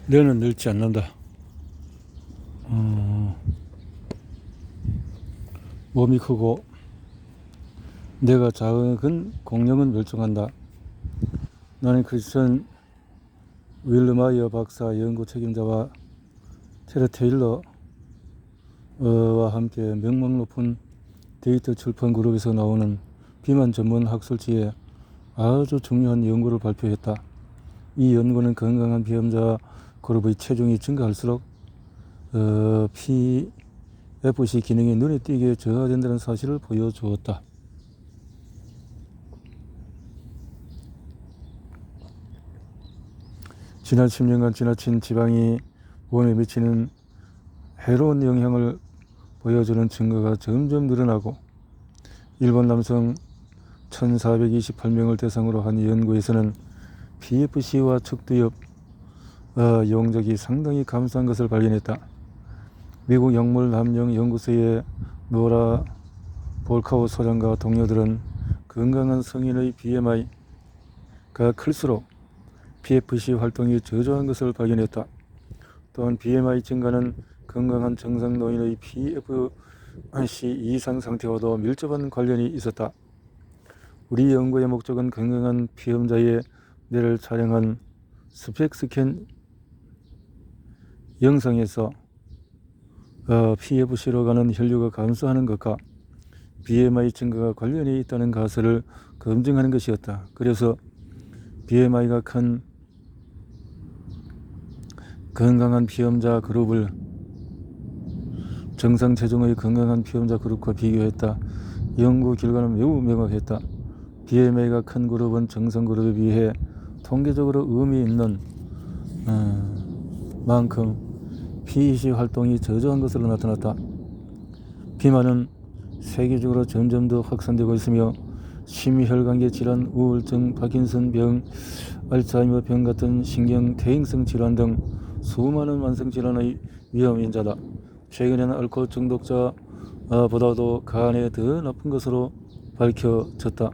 너는 늙지 않는다. 몸이 크고 내가 작은 공룡은 멸종한다. 나는 크리스천 윌르마이어 박사 연구 책임자와 테러 테일러와 함께 명망 높은 데이터 출판 그룹에서 나오는 비만 전문 학술지에 아주 중요한 연구를 발표했다. 이 연구는 건강한 비험자 그룹의 체중이 증가할수록 PFC 기능이 눈에 띄게 저하된다는 사실을 보여주었다. 지난 10년간 지나친 지방이 몸에 미치는 해로운 영향을 보여주는 증거가 점점 늘어나고, 일본 남성 1428명을 대상으로 한 연구에서는 PFC와 척두엽 용적이 상당히 감소한 것을 발견했다. 미국 약물 남용 연구소의 노라 볼카우 소장과 동료들은 건강한 성인의 BMI가 클수록 PFC 활동이 저조한 것을 발견했다. 또한 BMI 증가는 건강한 정상 노인의 PFC 이상 상태와도 밀접한 관련이 있었다. 우리 연구의 목적은 건강한 피험자의 뇌를 촬영한 스펙스캔 영상에서 PFC로 가는 혈류가 감소하는 것과 BMI 증가가 관련이 있다는 가설을 검증하는 것이었다. 그래서 BMI가 큰 건강한 피험자 그룹을 정상 체중의 건강한 피험자 그룹과 비교했다. 연구 결과는 매우 명확했다. BMI가 큰 그룹은 정상 그룹에 비해 통계적으로 의미 있는 만큼 PEC 활동이 저조한 것으로 나타났다. 비만은 세계적으로 점점 더 확산되고 있으며 심혈관계 질환, 우울증, 파킨슨병, 알츠하이머병 같은 신경 퇴행성 질환 등 수많은 만성질환의 위험 인자다. 최근에는 알코올 중독자보다도 간에 더 나쁜 것으로 밝혀졌다.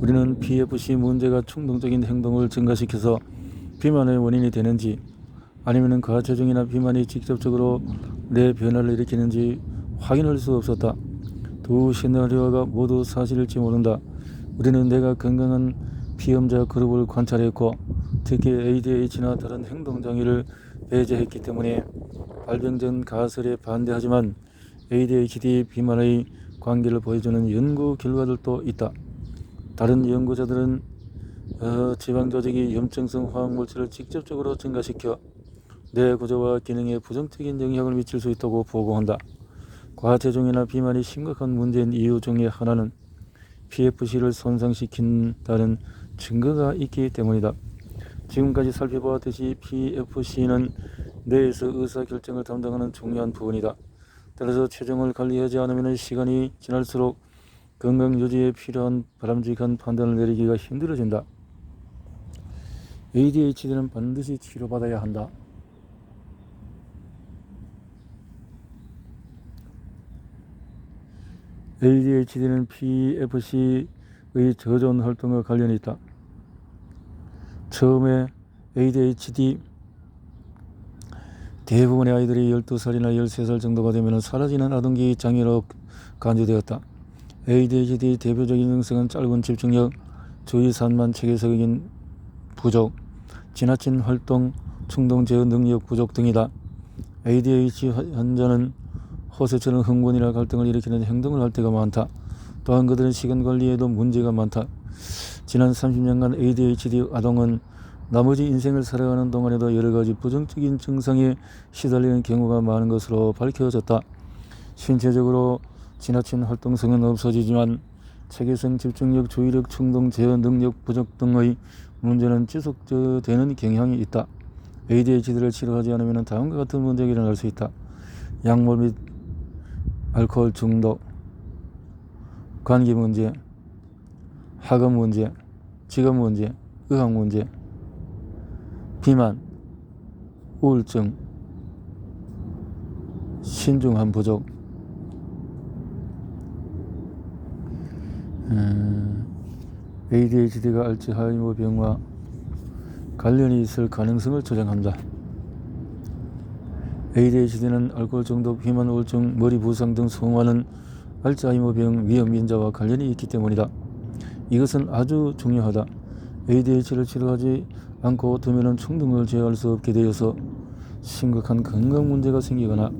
우리는 PFC 문제가 충동적인 행동을 증가시켜서 비만의 원인이 되는지, 아니면 과체중이나 비만이 직접적으로 뇌 변화를 일으키는지 확인할 수 없었다. 두 시나리오가 모두 사실일지 모른다. 우리는 내가 건강한 피험자 그룹을 관찰했고, 특히 ADHD나 다른 행동장애를 배제했기 때문에 발병 전 가설에 반대하지만 ADHD 비만의 관계를 보여주는 연구 결과들도 있다. 다른 연구자들은 지방 조직이 염증성 화학물질을 직접적으로 증가시켜 뇌 구조와 기능에 부정적인 영향을 미칠 수 있다고 보고한다. 과체중이나 비만이 심각한 문제인 이유 중에 하나는 PFC를 손상시킨다는 증거가 있기 때문이다. 지금까지 살펴보았듯이 PFC는 뇌에서 의사결정을 담당하는 중요한 부분이다. 따라서 체중을 관리하지 않으면 시간이 지날수록 건강 유지에 필요한 바람직한 판단을 내리기가 힘들어진다. ADHD는 반드시 치료받아야 한다. ADHD는 PFC의 저존 활동과 관련이 있다. 처음에 ADHD 대부분의 아이들이 12살이나 13살 정도가 되면 사라지는 아동기 장애로 간주되었다. ADHD 대표적인 증상은 짧은 집중력, 주의 산만, 체계적인 부족, 지나친 활동, 충동 제어 능력 부족 등이다. ADHD 환자는 호세처럼 흥분이나 갈등을 일으키는 행동을 할 때가 많다. 또한 그들은 시간 관리에도 문제가 많다. 지난 30년간 ADHD 아동은 나머지 인생을 살아가는 동안에도 여러 가지 부정적인 증상에 시달리는 경우가 많은 것으로 밝혀졌다. 신체적으로 지나친 활동성은 없어지지만 체계성, 집중력, 주의력, 충동, 제어 능력 부족 등의 문제는 지속되는 경향이 있다. ADHD를 치료하지 않으면 다음과 같은 문제가 일어날 수 있다. 약물 및 알코올 중독, 관계 문제, 학업 문제, 직업 문제, 의학 문제, 비만, 우울증, 신중함 부족, ADHD가 알츠하이머 병과 관련이 있을 가능성을 조장한다. ADHD는 알코올 중독, 비만 우울증, 머리 부상 등 수많은 알츠하이머병 위험 인자와 관련이 있기 때문이다. 이것은 아주 중요하다. ADHD를 치료하지 않고 두면은 충동을 제어할 수 없게 되어서 심각한 건강 문제가 생기거나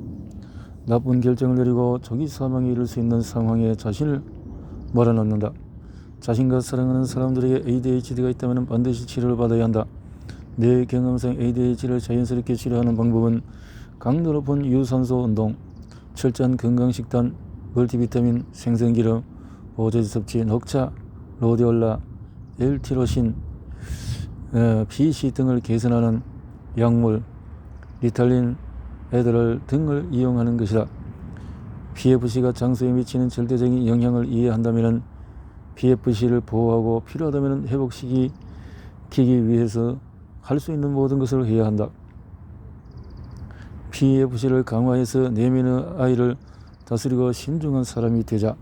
나쁜 결정을 내리고 조기 사망에 이를 수 있는 상황에 자신을 몰아넣는다. 자신과 사랑하는 사람들에게 ADHD가 있다면 반드시 치료를 받아야 한다. 내 경험상 ADHD를 자연스럽게 치료하는 방법은 강도 높은 유산소 운동, 철저한 건강식단, 멀티비타민, 생선기름, 보조제 섭취, 녹차, 로데올라, L티로신, BC 등을 개선하는 약물, 리탈린, 에드럴 등을 이용하는 것이다. PFC가 장소에 미치는 절대적인 영향을 이해한다면 PFC를 보호하고 필요하다면 회복시키기 위해서 할 수 있는 모든 것을 해야 한다. PFC를 강화해서 내면의 아이를 다스리고 신중한 사람이 되자.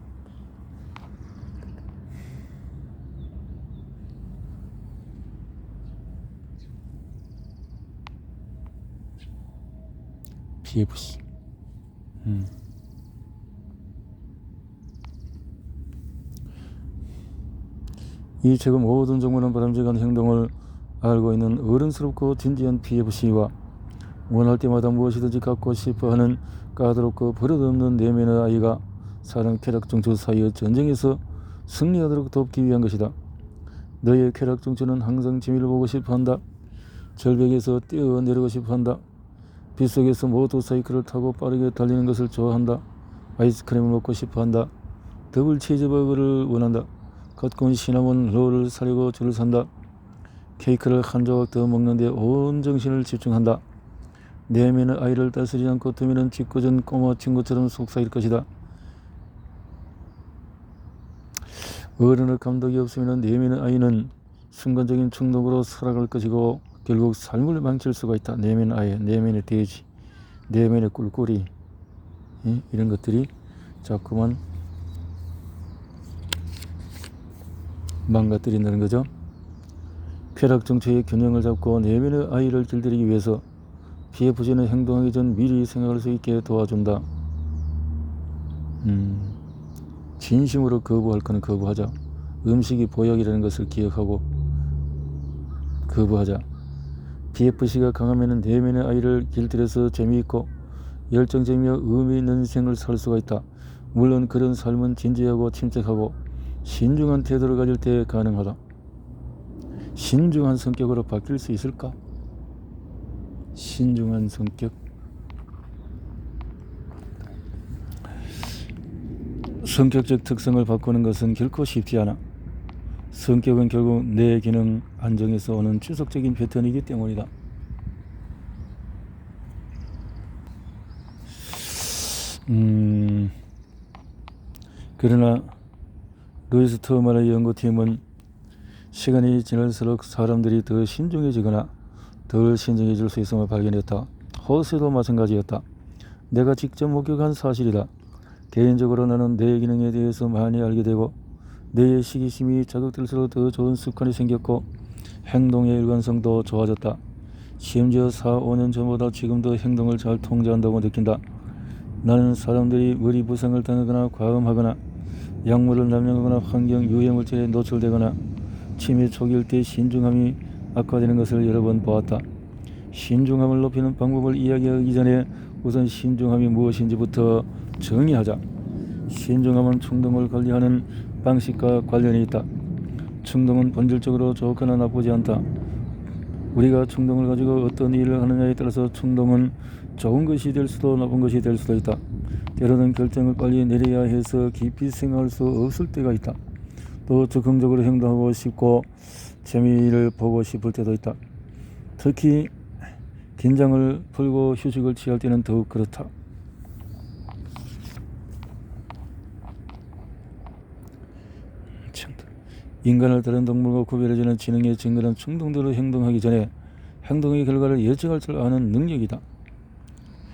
PFC. 이 책은 모든 정보는 바람직한 행동을 알고 있는 어른스럽고 진지한 PFC와 원할 때마다 무엇이든지 갖고 싶어하는 까다롭고 버릇없는 내면의 아이가 사랑 쾌락 정처 사이의 전쟁에서 승리하도록 돕기 위한 것이다. 너의 쾌락 정처는 항상 재미를 보고 싶어한다. 절벽에서 뛰어내리고 싶어한다. 빗속에서 모터사이클을 타고 빠르게 달리는 것을 좋아한다. 아이스크림을 먹고 싶어한다. 더블 치즈버거를 원한다. 겉군 시나몬 롤을 사려고 줄을 산다. 케이크를 한 조각 더 먹는데 온 정신을 집중한다. 내면의 아이를 다스리지 않고 두면은 짓궂은 꼬마 친구처럼 속삭일 것이다. 어른의 감독이 없으면 내면의 아이는 순간적인 충동으로 살아갈 것이고 결국 삶을 망칠 수가 있다. 내면의 아이, 내면의 돼지, 내면의 꿀꿀이, 이런 것들이 자꾸만 망가뜨린다는 거죠. 쾌락 정처의 균형을 잡고 내면의 아이를 길들이기 위해서 PFC는 행동하기 전 미리 생각할 수 있게 도와준다. 진심으로 거부할 거는 거부하자. 음식이 보약이라는 것을 기억하고 거부하자. PFC가 강하면 내면의 아이를 길들여서 재미있고 열정적이며 의미 있는 인생을 살 수가 있다. 물론 그런 삶은 진지하고 침착하고 신중한 태도를 가질 때 가능하다. 신중한 성격으로 바뀔 수 있을까? 신중한 성격. 성격적 특성을 바꾸는 것은 결코 쉽지 않아. 성격은 결국 내 기능 안정에서 오는 지속적인 패턴이기 때문이다. 그러나 루이스 터만의 연구팀은 시간이 지날수록 사람들이 더 신중해지거나 덜 신중해질 수 있음을 발견했다. 호세도 마찬가지였다. 내가 직접 목격한 사실이다. 개인적으로 나는 내 기능에 대해서 많이 알게 되고 내 시기심이 자극될수록 더 좋은 습관이 생겼고 행동의 일관성도 좋아졌다. 심지어 4, 5년 전보다 지금도 행동을 잘 통제한다고 느낀다. 나는 사람들이 머리 부상을 당하거나 과음하거나 약물을 남용하거나 환경 유해물질에 노출되거나 치매 초기일 때 신중함이 악화되는 것을 여러 번 보았다. 신중함을 높이는 방법을 이야기하기 전에 우선 신중함이 무엇인지부터 정의하자. 신중함은 충동을 관리하는 방식과 관련이 있다. 충동은 본질적으로 좋거나 나쁘지 않다. 우리가 충동을 가지고 어떤 일을 하느냐에 따라서 충동은 좋은 것이 될 수도 나쁜 것이 될 수도 있다. 때로는 결정을 빨리 내려야 해서 깊이 생각할 수 없을 때가 있다. 또 적극적으로 행동하고 싶고 재미를 보고 싶을 때도 있다. 특히 긴장을 풀고 휴식을 취할 때는 더욱 그렇다. 인간을 다른 동물과 구별해주는 지능의 증거는 충동대로 행동하기 전에 행동의 결과를 예측할 줄 아는 능력이다.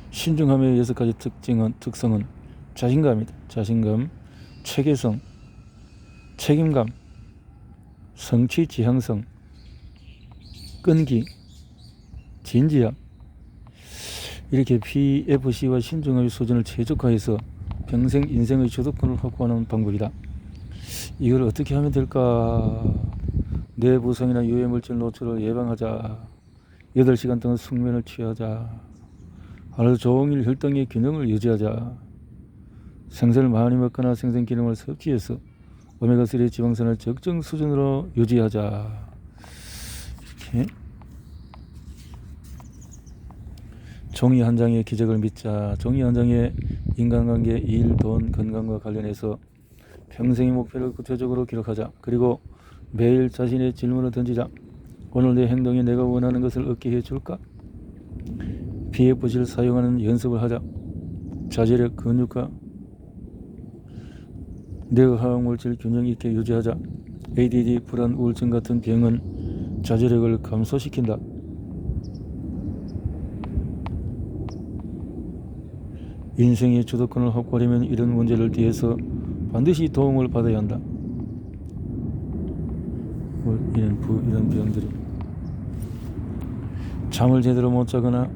신중함의 6가지 특성은 자신감이다. 자신감, 체계성, 책임감, 성취 지향성, 끈기, 진지함, 이렇게 PFC와 신중함의 수준을 최적화해서 평생 인생의 주도권을 확보하는 방법이다. 이걸 어떻게 하면 될까? 뇌부상이나 유해물질 노출을 예방하자. 8시간 동안 숙면을 취하자. 하루 종일 혈당의 균형을 유지하자. 생선을 많이 먹거나 생선기름을 섭취해서 오메가3 지방산을 적정 수준으로 유지하자. 이렇게 종이 한 장의 기적을 믿자. 종이 한 장의 인간관계, 일, 돈, 건강과 관련해서 평생의 목표를 구체적으로 기록하자. 그리고 매일 자신의 질문을 던지자. 오늘 내 행동이 내가 원하는 것을 얻게 해줄까? PFC를 사용하는 연습을 하자. 자제력, 근육과 뇌화학물질 균형 있게 유지하자. ADD, 불안, 우울증 같은 병은 자제력을 감소시킨다. 인생의 주도권을 확보하려면 이런 문제를 뒤에서 반드시 도움을 받아야 한다. 이런 병들이 잠을 제대로 못 자거나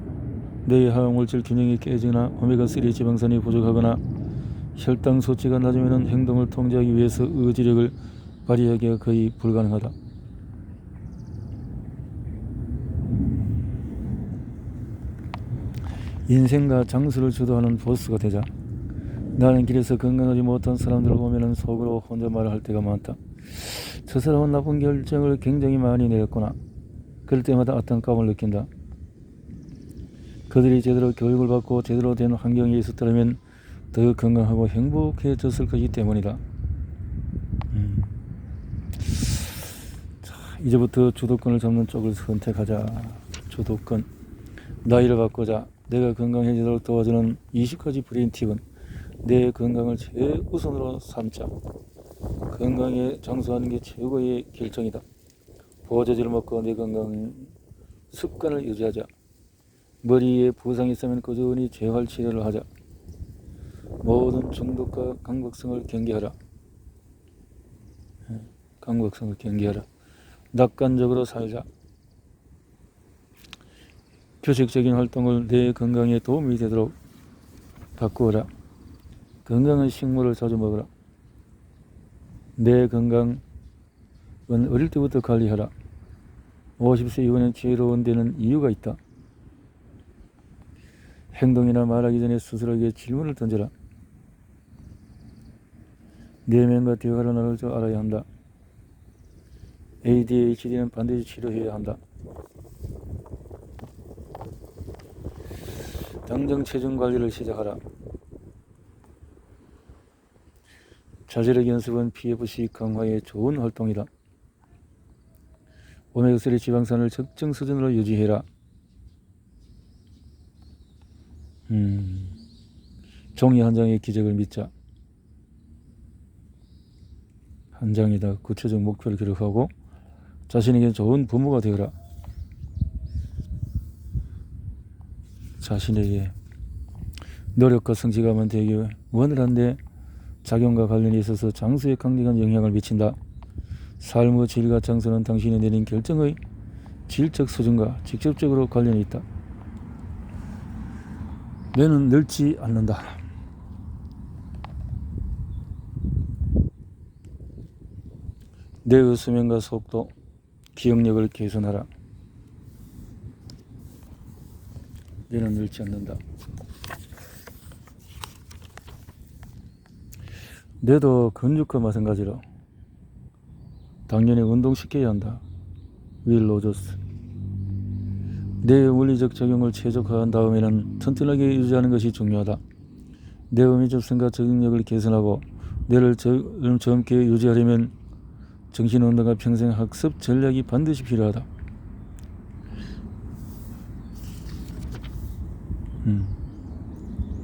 뇌화학물질 균형이 깨지거나 오메가3 지방산이 부족하거나 혈당 수치가 낮으면 행동을 통제하기 위해서 의지력을 발휘하기가 거의 불가능하다. 인생과 장수를 주도하는 보스가 되자. 나는 길에서 건강하지 못한 사람들을 보면 속으로 혼자 말을 할 때가 많다. 저 사람은 나쁜 결정을 굉장히 많이 내렸구나. 그럴 때마다 안타까움을 느낀다. 그들이 제대로 교육을 받고 제대로 된 환경에 있었다면 더 건강하고 행복해졌을 것이기 때문이다. 자, 이제부터 주도권을 잡는 쪽을 선택하자. 주도권. 나이를 바꾸자. 내가 건강해지도록 도와주는 20가지 브레인 팁은 내 건강을 최우선으로 삼자. 건강에 장수하는 게 최고의 결정이다. 보조제를 먹고 내 건강 습관을 유지하자. 머리에 부상이 있으면 꾸준히 재활 치료를 하자. 모든 중독과 강박성을 경계하라. 강박성을 경계하라. 낙관적으로 살자. 규칙적인 활동을 내 건강에 도움이 되도록 바꾸어라. 건강한 식물을 자주 먹어라. 내 건강은 어릴 때부터 관리하라. 50세 이후에는 괴로운 데는 이유가 있다. 행동이나 말하기 전에 스스로에게 질문을 던져라. 내면과 대화를 나눌 줄 알아야 한다. ADHD는 반드시 치료해야 한다. 당장 체중 관리를 시작하라. 자제력 연습은 PFC 강화에 좋은 활동이다. 오메가3 지방산을 적정 수준으로 유지해라. 종이 한 장의 기적을 믿자. 한 장이다. 구체적 목표를 기록하고 자신에게 좋은 부모가 되어라. 자신에게 노력과 성취감은 되기 원활한데 작용과 관련이 있어서 장수에 강력한 영향을 미친다. 삶의 질과 장수는 당신이 내린 결정의 질적 수준과 직접적으로 관련이 있다. 뇌는 늙지 않는다. 뇌의 수면과 속도, 기억력을 개선하라. 뇌는 늙지 않는다. 뇌도 근육과 마찬가지로 당연히 운동시켜야 한다. 윌 로저스. 뇌의 물리적 작용을 최적화한 다음에는 튼튼하게 유지하는 것이 중요하다. 뇌의 민첩성과 적응력을 개선하고 뇌를 젊게 유지하려면 정신운동과 평생학습 전략이 반드시 필요하다.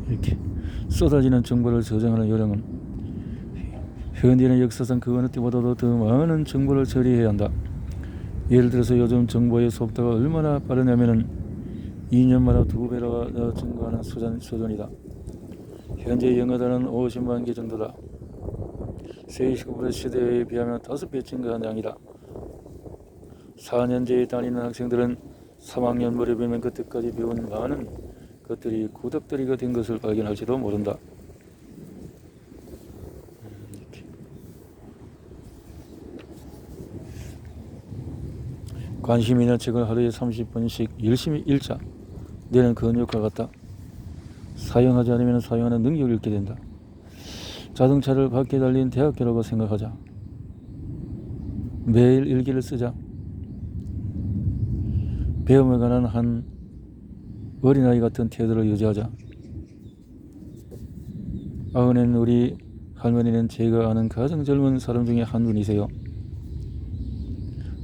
이렇게 쏟아지는 정보를 저장하는 요령은 현대는 역사상 그 어느 때보다도 더 많은 정보를 처리해야 한다. 예를 들어서 요즘 정보의 속도가 얼마나 빠르냐면은 2년마다 2배로 증가하는 수준이다. 현재 영어단은 50만 개 정도다. 새29% 시대에 비하면 5배 증가한 양이다. 4년제에 다니는 학생들은 3학년 무렵이면 그때까지 배운 많은 것들이 구닥다리가 된 것을 발견할지도 모른다. 이렇게. 관심 있는 책을 하루에 30분씩 열심히 읽자. 내는 그런 효과가 같다. 사용하지 않으면 사용하는 능력을 잃게 된다. 자동차를 밖에 달린 대학교라고 생각하자. 매일 일기를 쓰자. 배움에 관한 한 어린아이 같은 태도를 유지하자. 아흔엔 우리 할머니는 제가 아는 가장 젊은 사람 중에 한 분이세요.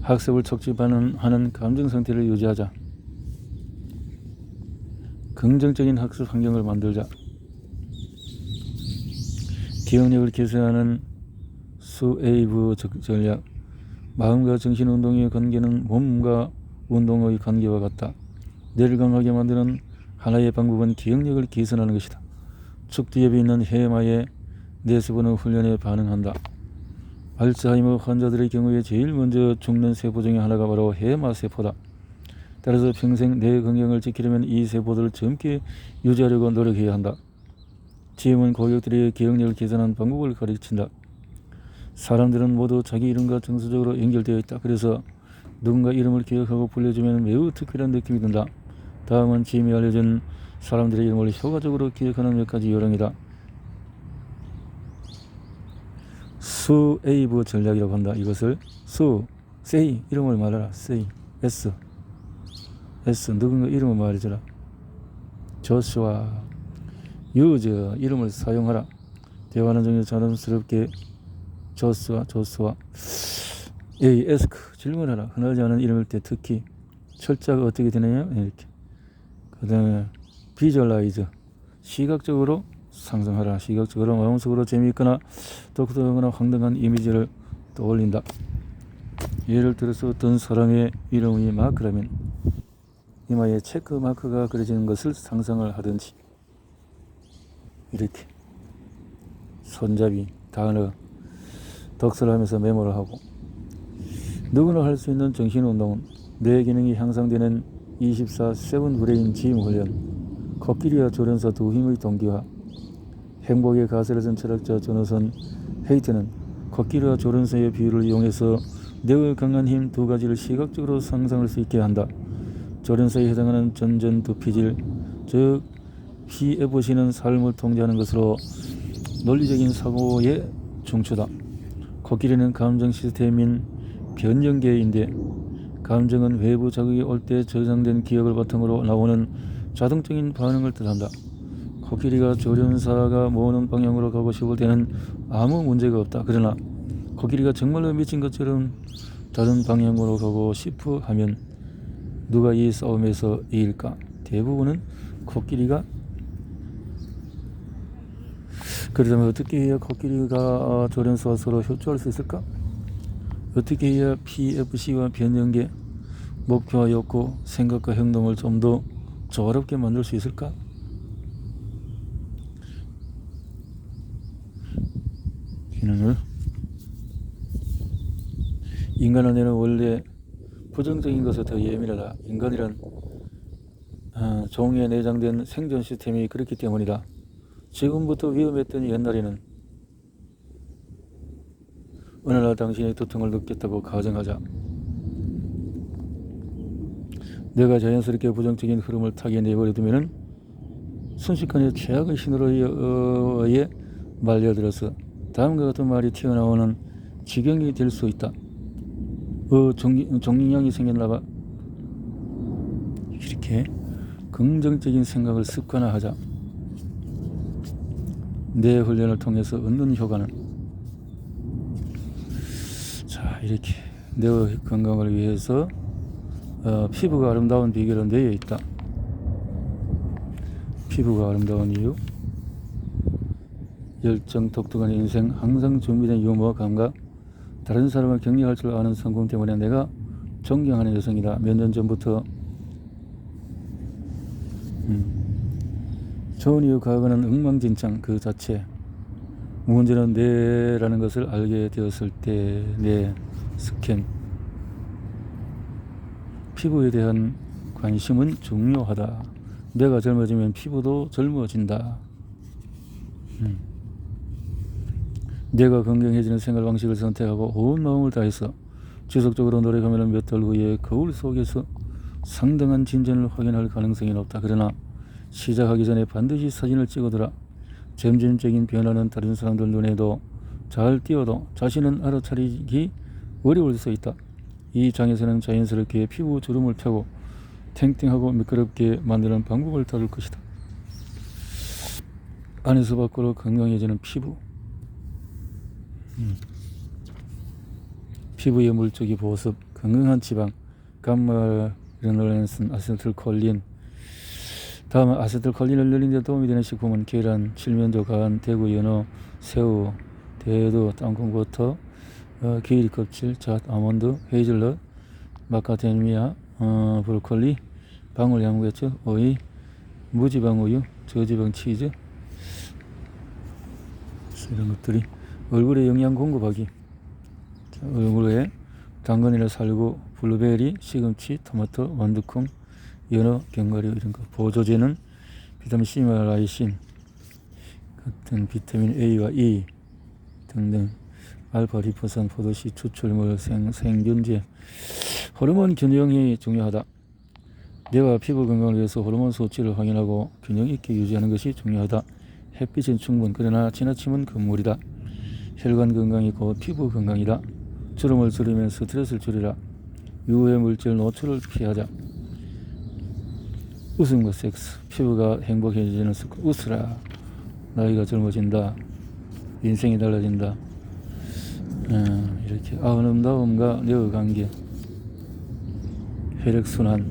학습을 촉진하는 감정 상태를 유지하자. 긍정적인 학습 환경을 만들자. 기억력을 개선하는 수에이브 전략. 마음과 정신 운동의 관계는 몸과 운동의 관계와 같다. 뇌를 강하게 만드는 하나의 방법은 기억력을 개선하는 것이다. 축두엽이 있는 해마의 뇌세포는 훈련에 반응한다. 알츠하이머 환자들의 경우에 제일 먼저 죽는 세포 중에 하나가 바로 해마세포다. 따라서 평생 뇌 건강을 지키려면 이 세포들을 젊게 유지하려고 노력해야 한다. 지음은 고객들의 기억력을 개선하는 방법을 가르친다. 사람들은 모두 자기 이름과 정서적으로 연결되어 있다. 그래서 누군가 이름을 기억하고 불러주면 매우 특별한 느낌이 든다. 다음은 지임이 알려준 사람들의 이름을 효과적으로 기억하는 몇 가지 요령이다. 수에이브 전략이라고 한다. 이것을 say 이름을 말하라. say s 누군가 이름을 말해줘라. 조슈아 use 이름을 사용하라. 대화하는 중에 자연스럽게 조슈아 ask 질문하라. 흔하지 않은 이름일 때 특히 철자가 어떻게 되느냐 이렇게. 그 다음에 visualize 시각적으로 상상하라. 시각적으로 마음속으로 재미있거나 독특하거나 황당한 이미지를 떠올린다. 예를 들어서 어떤 사람의 이름이 마크라면 이마에 체크 마크가 그려지는 것을 상상을 하든지 이렇게 손잡이 단어 독서를 하면서 메모를 하고. 누구나 할 수 있는 정신운동은 뇌 기능이 향상되는 24/7 브레인 지임 훈련, 코끼리와 조련사 두 힘의 동기화. 행복의 가설을 쓴 철학자 조나선 헤이트는 코끼리와 조련사의 비유를 이용해서 뇌의 강한 힘 두 가지를 시각적으로 상상할 수 있게 한다. 조련사에 해당하는 전전두피질, 즉 PFC는 삶을 통제하는 것으로 논리적인 사고의 중추다. 코끼리는 감정 시스템인 변형계인데 감정은 외부 자극이 올 때 저장된 기억을 바탕으로 나오는 자동적인 반응을 뜻한다. 코끼리가 조련사가 모으는 방향으로 가고 싶을 때는 아무 문제가 없다. 그러나 코끼리가 정말로 미친 것처럼 다른 방향으로 가고 싶어 하면 누가 이 싸움에서 이길까? 대부분은 코끼리가. 그렇다면 어떻게 해야 코끼리가 조련사와 서로 협조할 수 있을까? 어떻게 해야 PFC와 변형계, 목표와 욕구, 생각과 행동을 좀 더 조화롭게 만들 수 있을까? 기능을. 인간의 뇌는 원래 부정적인 것에 더 예민하다. 인간이란 종에 내장된 생존 시스템이 그렇기 때문이다. 지금부터 위험했던 옛날에는 어느 날 당신이 두통을 느꼈다고 가정하자. 내가 자연스럽게 부정적인 흐름을 타게 내버려두면 순식간에 최악의 신호에 말려들어서 다음과 같은 말이 튀어나오는 지경이 될 수 있다. 종양이 생겼나봐. 이렇게 긍정적인 생각을 습관화하자. 뇌 훈련을 통해서 얻는 효과는, 자, 이렇게 뇌 건강을 위해서 피부가 아름다운 비결은 뇌에 있다. 피부가 아름다운 이유: 열정, 독특한 인생, 항상 준비된 유머, 감각, 다른 사람을 격려할 줄 아는 성공 때문에 내가 존경하는 여성이다. 몇 년 전부터 좋은 이유 과거는 엉망진창 그 자체. 문제는 뇌라는 것을 알게 되었을 때 뇌 스캔. 피부에 대한 관심은 중요하다. 내가 젊어지면 피부도 젊어진다. 내가 건강해지는 생활 방식을 선택하고 온 마음을 다해서 지속적으로 노력하면 몇 달 후에 거울 속에서 상당한 진전을 확인할 가능성이 높다. 그러나 시작하기 전에 반드시 사진을 찍어두라. 점진적인 변화는 다른 사람들 눈에도 잘 띄어도 자신은 알아차리기 어려울 수 있다. 이 장에서는 자연스럽게 피부 주름을 펴고 탱탱하고 미끄럽게 만드는 방법을 다룰 것이다. 안에서 밖으로 건강해지는 피부. 피부의 물적이 보습, 건강한 지방, 감마르놀렌산, 아세틸콜린. 다음은 아세틸콜린을 늘리는 데 도움이 되는 식품은 계란, 칠면조, 간, 대구, 연어, 새우, 대두, 땅콩버터, 키위 껍질, 잣, 아몬드, 헤이즐넛, 마카데미아, 브로콜리, 방울 양배추, 오이, 무지방 우유, 저지방 치즈, 이런 것들이 얼굴에 영양 공급하기. 얼굴에 당근이나 살구, 블루베리, 시금치, 토마토, 완두콩, 연어, 견과류 이런 거. 보조제는 비타민 C와 라이신 같은 비타민 A와 E 등등. 알파 리포산, 포도씨, 추출물, 생균제. 호르몬 균형이 중요하다. 뇌와 피부 건강을 위해서 호르몬 수치를 확인하고 균형 있게 유지하는 것이 중요하다. 햇빛은 충분, 그러나 지나치면 금물이다. 혈관 건강이 곧 피부 건강이다. 주름을 줄이면 스트레스를 줄이라. 유해 물질 노출을 피하자. 웃음과 섹스. 피부가 행복해지는 습관. 웃으라. 나이가 젊어진다. 인생이 달라진다. 이렇게 아름다움과 뇌의 관계, 혈액순환,